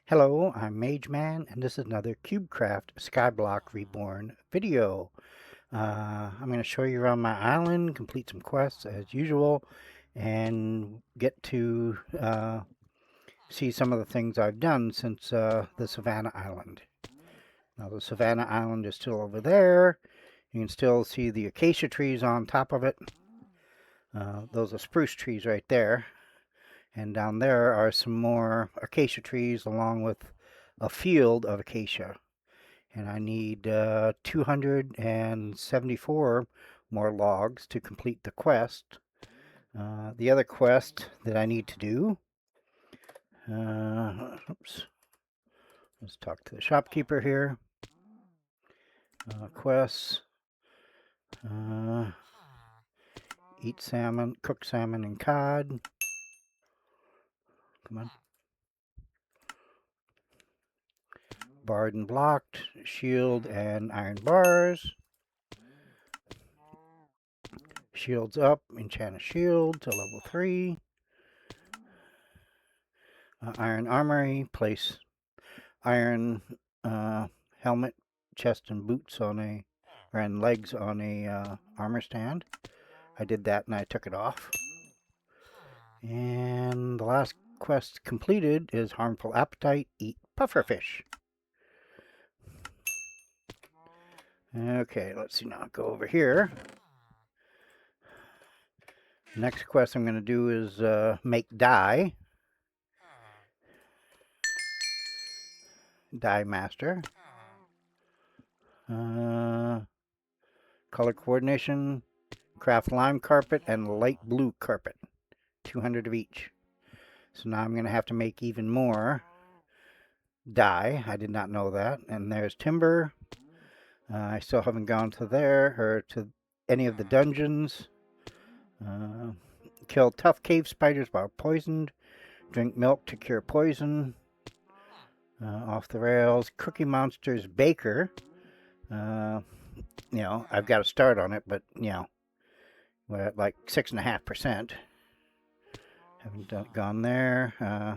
Hello, I'm Mage Man, and this is another CubeCraft Skyblock Reborn video. I'm going to show you around my island, complete some quests as usual, and get to see some of the things I've done since the Savannah Island. Now the Savannah Island is still over there. You can still see the acacia trees on top of it. Those are spruce trees right there. And down there are some more acacia trees along with a field of acacia. And I need 274 more logs to complete the quest. The other quest that I need to do, oops, let's talk to the shopkeeper here. Quests, eat salmon, cook salmon and cod. Come on. Barred and blocked, shield and iron bars. Shields up, enchant a shield to level 3. Iron armory, place iron helmet, chest and boots on a, and legs on a armor stand. I did that and I took it off. And the last quest completed is harmful appetite, eat pufferfish. Okay, let's see now, go over here. Next quest I'm going to do is make dye. Dye master. Color coordination, craft lime carpet and light blue carpet. 200 of each. So now I'm going to have to make even more dye. I did not know that. And there's timber. I still haven't gone to there or to any of the dungeons. Kill tough cave spiders while poisoned. Drink milk to cure poison. Off the rails. Cookie Monster's baker. You know, I've got to start on it, but you know, we're at like 6.5%. Haven't gone there.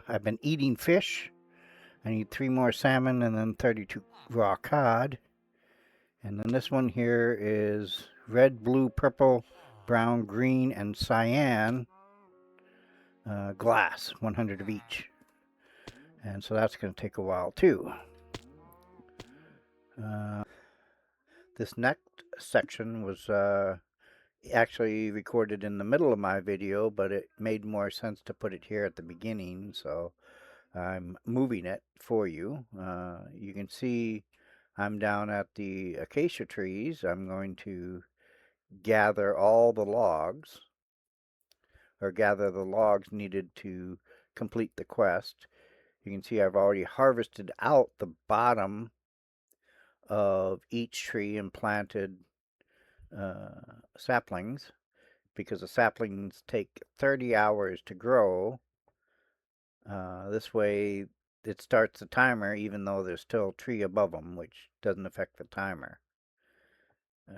I've been eating fish. I need 3 more salmon and then 32 raw cod. And then this one here is red, blue, purple, brown, green, and cyan glass, 100 of each. And so that's going to take a while too. This next section was actually recorded in the middle of my video, but it made more sense to put it here at the beginning, so I'm moving it for you. You can see I'm down at the acacia trees. I'm going to gather all the logs, or gather the logs needed to complete the quest. You can see I've already harvested out the bottom of each tree and planted saplings, because the saplings take 30 hours to grow. This way it starts the timer even though there's still a tree above them, which doesn't affect the timer.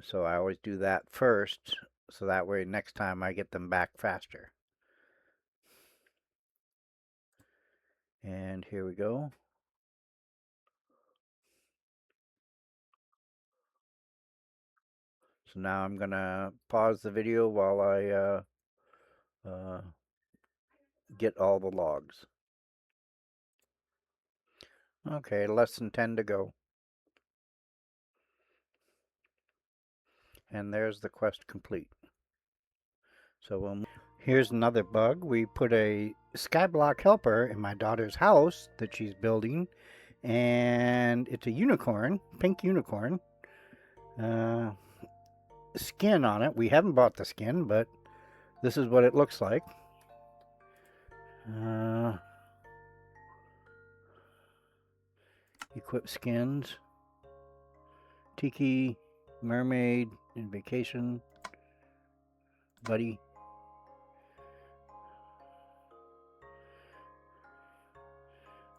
So I always do that first, so that way next time I get them back faster. And here we go. So now I'm gonna pause the video while I get all the logs. Okay, less than 10 to go. And there's the quest complete. So here's another bug. We put a Skyblock helper in my daughter's house that she's building, and it's a unicorn, pink unicorn. Skin on it. We haven't bought the skin, but this is what it looks like. Equip skins. Tiki, mermaid, and vacation. Buddy.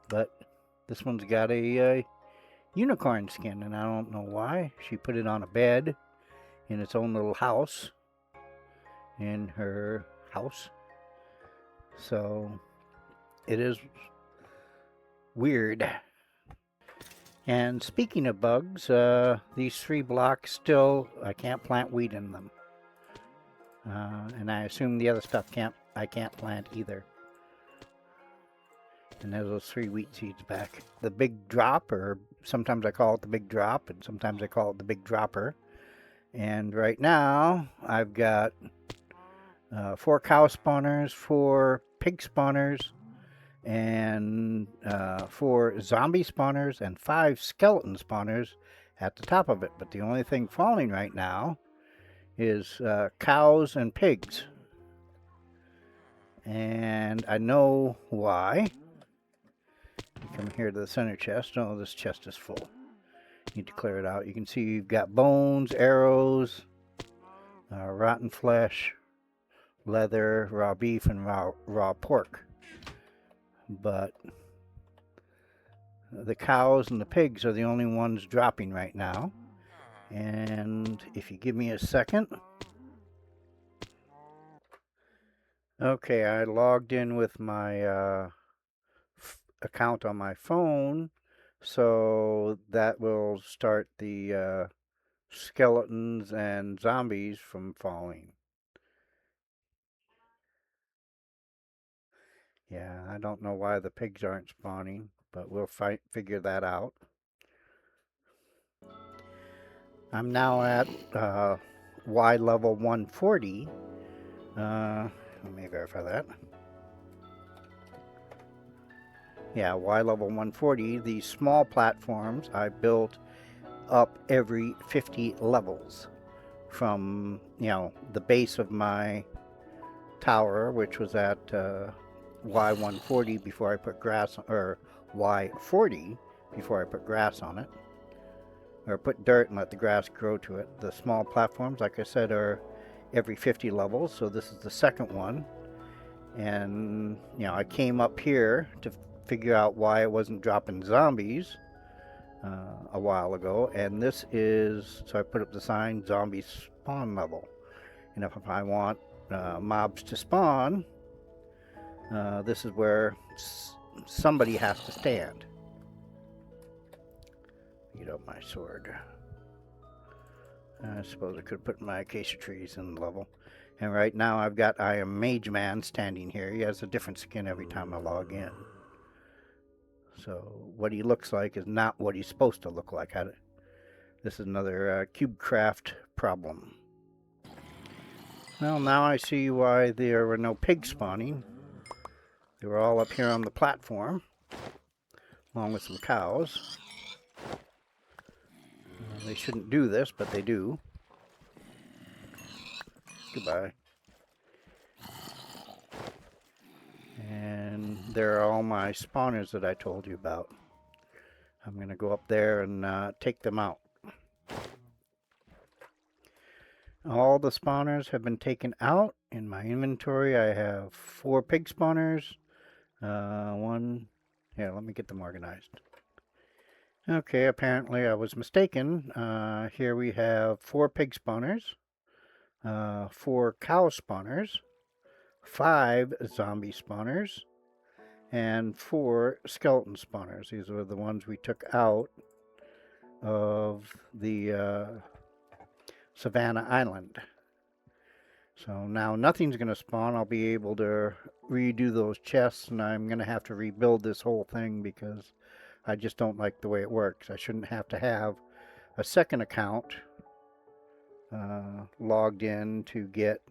But this one's got a unicorn skin, and I don't know why. She put it on a bed in its own little house, in her house. So it is weird. And speaking of bugs, these 3 blocks still, I can't plant wheat in them. And I assume the other stuff I can't plant either. And there's those 3 wheat seeds back. The big drop, or sometimes I call it the big drop, and sometimes I call it the big dropper. And right now, I've got 4 cow spawners, 4 pig spawners, and 4 zombie spawners, and 5 skeleton spawners at the top of it. But the only thing falling right now is cows and pigs. And I know why. You come here to the center chest. Oh, this chest is full. Need to clear it out. You can see you've got bones, arrows, rotten flesh, leather, raw beef, and raw pork. But the cows and the pigs are the only ones dropping right now. And if you give me a second. Okay, I logged in with my account on my phone, so that will start the skeletons and zombies from falling. Yeah, I don't know why the pigs aren't spawning, but we'll figure that out. I'm now at Y level 140. Let me verify that. Yeah, Y level 140. These small platforms I built up every 50 levels from, the base of my tower, which was at Y140 before I put grass, or Y40 before I put grass on it, or put dirt and let the grass grow to it. The small platforms, like I said, are every 50 levels, so this is the second one. And I came up here to figure out why I wasn't dropping zombies a while ago, and this is, so I put up the sign, zombie spawn level. And if I want mobs to spawn, this is where somebody has to stand. Beat up my sword. I suppose I could put my acacia trees in the level. And right now I am Mage Man standing here. He has a different skin every time I log in. So what he looks like is not what he's supposed to look like. This is another CubeCraft problem. Well, now I see why there were no pigs spawning. They were all up here on the platform, along with some cows. They shouldn't do this, but they do. Goodbye. And there are all my spawners that I told you about. I'm going to go up there and take them out. All the spawners have been taken out. In my inventory, I have 4 pig spawners. Here, let me get them organized. Okay, apparently I was mistaken. Here we have 4 pig spawners, 4 cow spawners, 5 zombie spawners, and 4 skeleton spawners. These are the ones we took out of the Savannah Island. So now nothing's going to spawn. I'll be able to redo those chests, and I'm going to have to rebuild this whole thing because I just don't like the way it works. I shouldn't have to have a second account logged in to get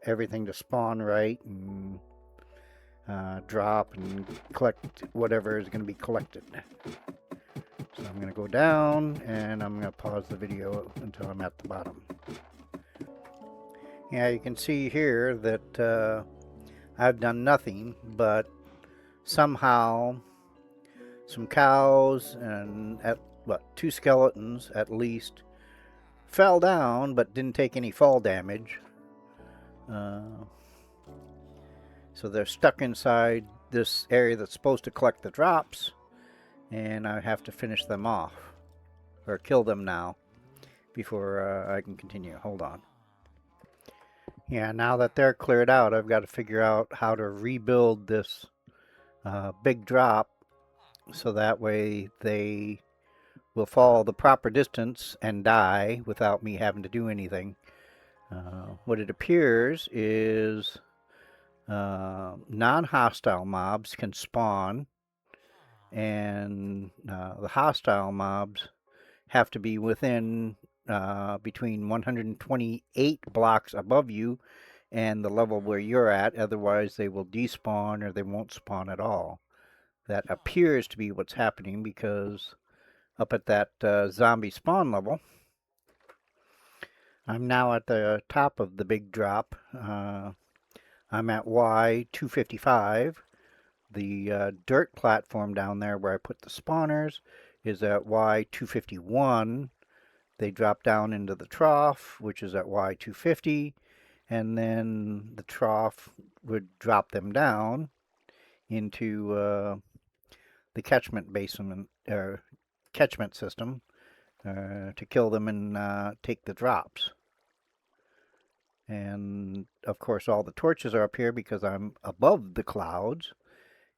everything to spawn right and drop and collect whatever is going to be collected. So I'm going to go down and I'm going to pause the video until I'm at the bottom. Yeah, you can see here that I've done nothing, but somehow some cows and 2 skeletons at least fell down but didn't take any fall damage. So they're stuck inside this area that's supposed to collect the drops, and I have to finish them off, or kill them now before I can continue. Hold on. Yeah, now that they're cleared out, I've got to figure out how to rebuild this big drop so that way they will fall the proper distance and die without me having to do anything. What it appears is non-hostile mobs can spawn, and the hostile mobs have to be within between 128 blocks above you and the level where you're at. Otherwise, they will despawn or they won't spawn at all. That appears to be what's happening because up at that zombie spawn level, I'm now at the top of the big drop. I'm at Y255. The dirt platform down there where I put the spawners is at Y251. They drop down into the trough, which is at Y250, and then the trough would drop them down into the catchment basin or catchment system to kill them and take the drops. And of course, all the torches are up here because I'm above the clouds,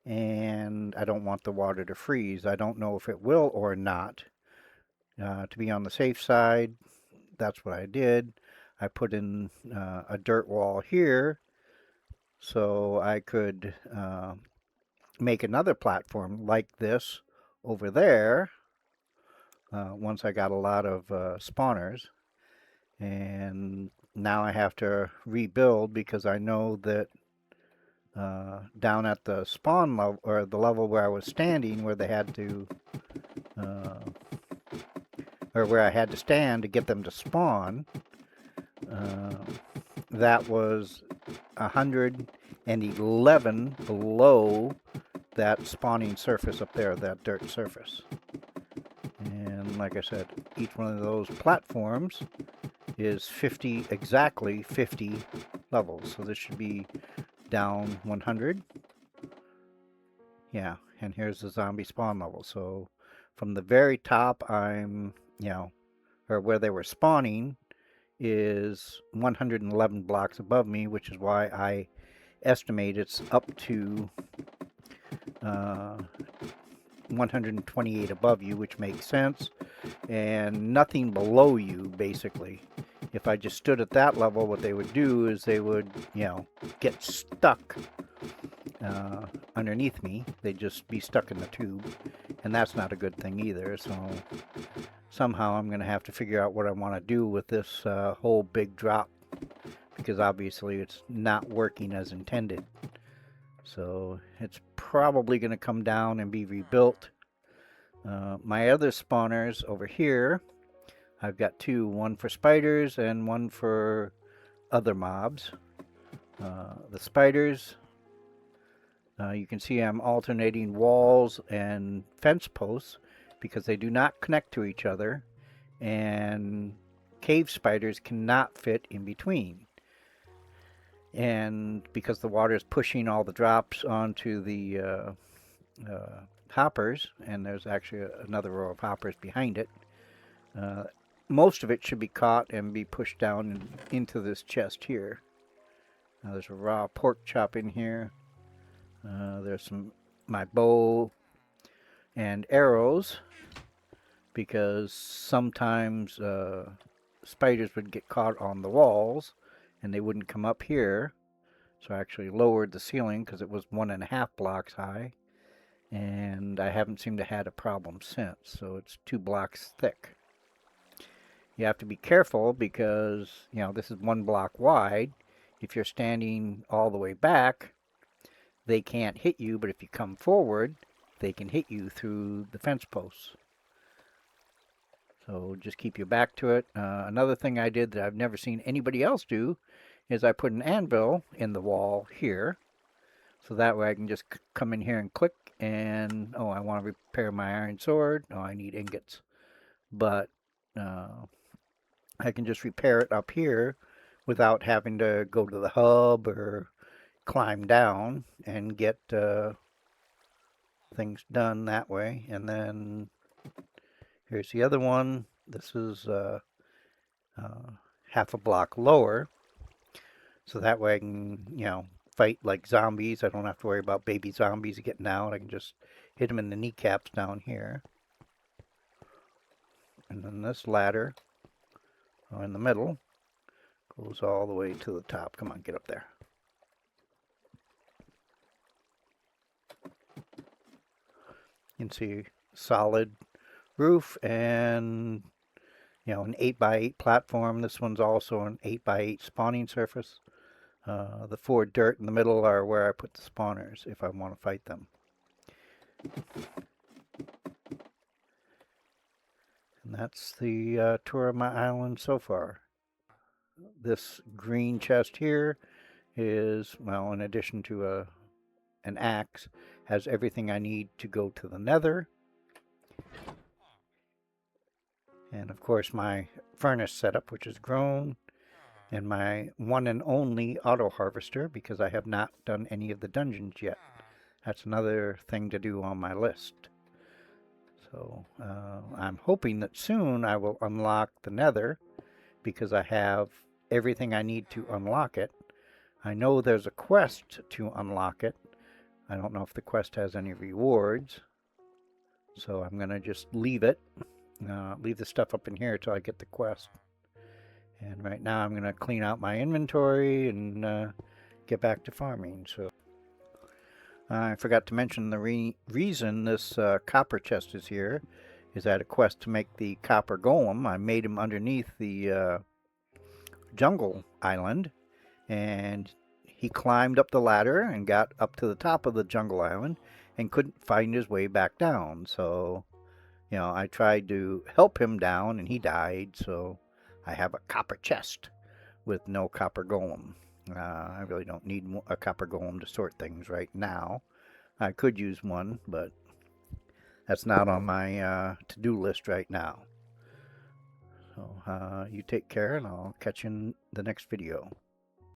and I don't want the water to freeze. I don't know if it will or not. To be on the safe side, that's what I did. I put in a dirt wall here so I could make another platform like this over there once I got a lot of spawners. And now I have to rebuild because I know that down at the spawn level, or the level where I was standing, where they had to, or where I had to stand to get them to spawn, uh, that was 111 below that spawning surface up there, that dirt surface. And like I said, each one of those platforms is 50, exactly 50 levels. So this should be down 100. Yeah, and here's the zombie spawn level. So from the very top, I'm, or where they were spawning is 111 blocks above me, which is why I estimate it's up to 128 above you, which makes sense, and nothing below you, basically. If I just stood at that level, what they would do is they would, get stuck underneath me. They'd just be stuck in the tube, and that's not a good thing either. So somehow I'm going to have to figure out what I want to do with this whole big drop, because obviously it's not working as intended. So it's probably going to come down and be rebuilt. My other spawners over here, I've got two, one for spiders and one for other mobs. The spiders, you can see I'm alternating walls and fence posts because they do not connect to each other, and cave spiders cannot fit in between. And because the water is pushing all the drops onto the hoppers, and there's actually another row of hoppers behind it, most of it should be caught and be pushed down into this chest here. There's a raw pork chop in here. There's my bow and arrows, because sometimes spiders would get caught on the walls and they wouldn't come up here. So I actually lowered the ceiling because it was 1.5 blocks high, and I haven't seemed to have had a problem since. So it's 2 blocks thick. You have to be careful because, this is 1 block wide. If you're standing all the way back, they can't hit you, but if you come forward, they can hit you through the fence posts. So just keep your back to it. Another thing I did that I've never seen anybody else do is I put an anvil in the wall here. So that way I can just come in here and click and, oh, I want to repair my iron sword. Oh, I need ingots. But I can just repair it up here without having to go to the hub or climb down and get things done that way. And then here's the other one. This is half a block lower. So that way I can, fight like zombies. I don't have to worry about baby zombies getting out. I can just hit them in the kneecaps down here. And then this ladder in the middle goes all the way to the top. Come on, get up there. You can see solid roof and an 8x8 platform. This one's also an 8x8 spawning surface. The 4 dirt in the middle are where I put the spawners if I want to fight them. And that's the tour of my island so far. This green chest here is, well, in addition to an axe, has everything I need to go to the nether. And of course my furnace setup, which is grown, and my one and only auto harvester, because I have not done any of the dungeons yet. That's another thing to do on my list. So I'm hoping that soon I will unlock the nether, because I have everything I need to unlock it. I know there's a quest to unlock it. I don't know if the quest has any rewards, so I'm going to just leave it. Leave the stuff up in here till I get the quest. And right now I'm going to clean out my inventory and get back to farming. So I forgot to mention the reason this copper chest is here is I had a quest to make the copper golem. I made him underneath the jungle island, and he climbed up the ladder and got up to the top of the jungle island and couldn't find his way back down. So, I tried to help him down and he died, so I have a copper chest with no copper golem. I really don't need a copper golem to sort things right now. I could use one, but that's not on my to-do list right now. So you take care, and I'll catch you in the next video.